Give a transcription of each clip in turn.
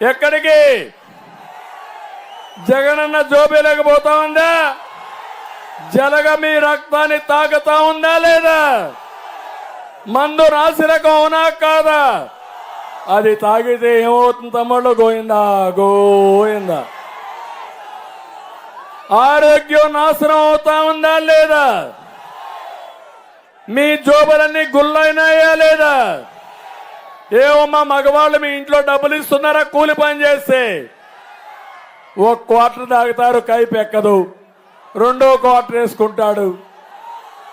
ఎక్కడికి? జగనన్న జోబీలకు పోతా ఉందా? జలగ మీ రక్తాన్ని తాగుతా ఉందా లేదా? మందు నాసిరకం అవునా కాదా? అది తాగితే ఏమవుతుంది తమ్ముళ్ళు? గోయిందా గోయిందా. ఆరోగ్యం నాశనం అవుతా ఉందా లేదా? మీ జోబులన్నీ గుళ్ళైనాయా లేదా? ఏమమ్మా మగవాళ్ళు మీ ఇంట్లో డబ్బులు ఇస్తున్నారా కూలి పని చేస్తే? ఒక క్వార్టర్ తాగుతారు, కైపు ఎక్కదు. రెండో క్వార్టర్ వేసుకుంటాడు,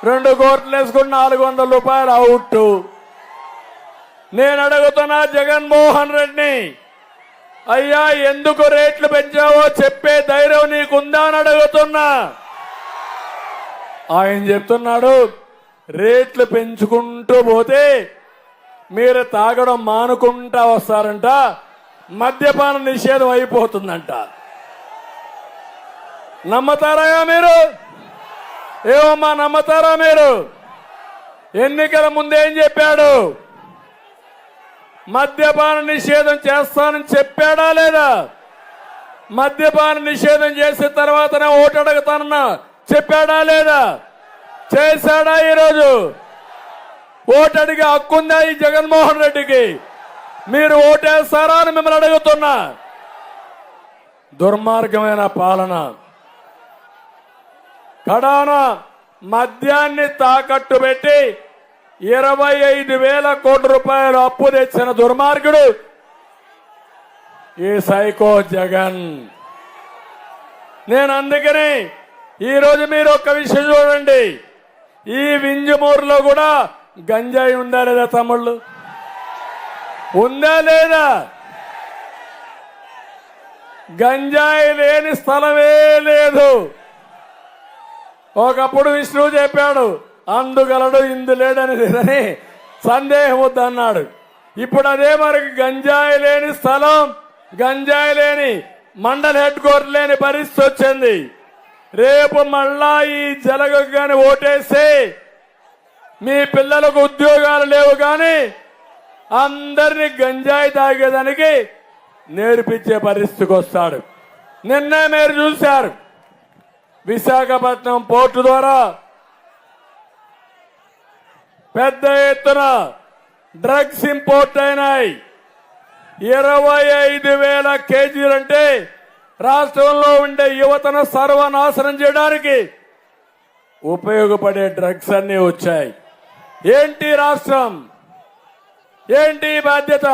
2 క్వార్టర్లు వేసుకుని 400 రూపాయలు అవుట్. నేను అడుగుతున్నా జగన్మోహన్ రెడ్డిని, అయ్యా ఎందుకు రేట్లు పెంచావో చెప్పే ధైర్యం నీకుందా అని అడుగుతున్నా. ఆయన చెప్తున్నాడు రేట్లు పెంచుకుంటూ పోతే మీరు తాగడం మానుకుంటా వస్తారంట, మద్యపాన నిషేధం అయిపోతుందంట. నమ్మతారా మీరు? ఏమమ్మా నమ్మతారా మీరు? ఎన్నికల ముందేం చెప్పాడు? మద్యపాన నిషేధం చేస్తానని చెప్పాడా లేదా? మద్యపాన నిషేధం చేసిన తర్వాతనే ఓటు అడుగుతానన్నా చెప్పాడా లేదా? చేశాడా? ఈరోజు ఓటు అడిగే హక్కుందా ఈ జగన్మోహన్ రెడ్డికి? మీరు ఓటేస్తారా అని మిమ్మల్ని అడుగుతున్నా. దుర్మార్గమైన పాలన. కడాన మద్యాన్ని తాకట్టు పెట్టి 25,000 కోట్ల రూపాయలు అప్పు తెచ్చిన దుర్మార్గుడు ఈ సైకో జగన్. నేను అందుకని ఈరోజు మీరు ఒక్క విషయం చూడండి, ఈ వింజమూరులో కూడా గంజాయి ఉందా లేదా తమ్ముళ్ళు? ఉందా లేదా? గంజాయి లేని స్థలమే లేదు. ఒకప్పుడు విష్ణు చెప్పాడు అందుగలడు ఇందు లేడని, సందేహం వద్దన్నాడు. ఇప్పుడు అదే మనకి గంజాయి లేని స్థలం, గంజాయి లేని మండల హెడ్ క్వార్టర్ లేని పరిస్థితి వచ్చింది. రేపు మళ్ళా ఈ జలగకు గాని ఓటేస్తే మీ పిల్లలకు ఉద్యోగాలు లేవు, కానీ అందరినీ గంజాయి తాగేదానికి నేర్పించే పరిస్థితికి వస్తాడు. నిన్నే మీరు చూశారు, విశాఖపట్నం పోర్టు ద్వారా పెద్ద ఎత్తున డ్రగ్స్ ఇంపోర్ట్ అయినాయి. 25,000 కేజీలంటే రాష్ట్రంలో ఉండే యువతను సర్వనాశనం చేయడానికి ఉపయోగపడే డ్రగ్స్ అన్ని వచ్చాయి. ఏంటి రాష్ట్రం? ఏంటి బాధ్యత?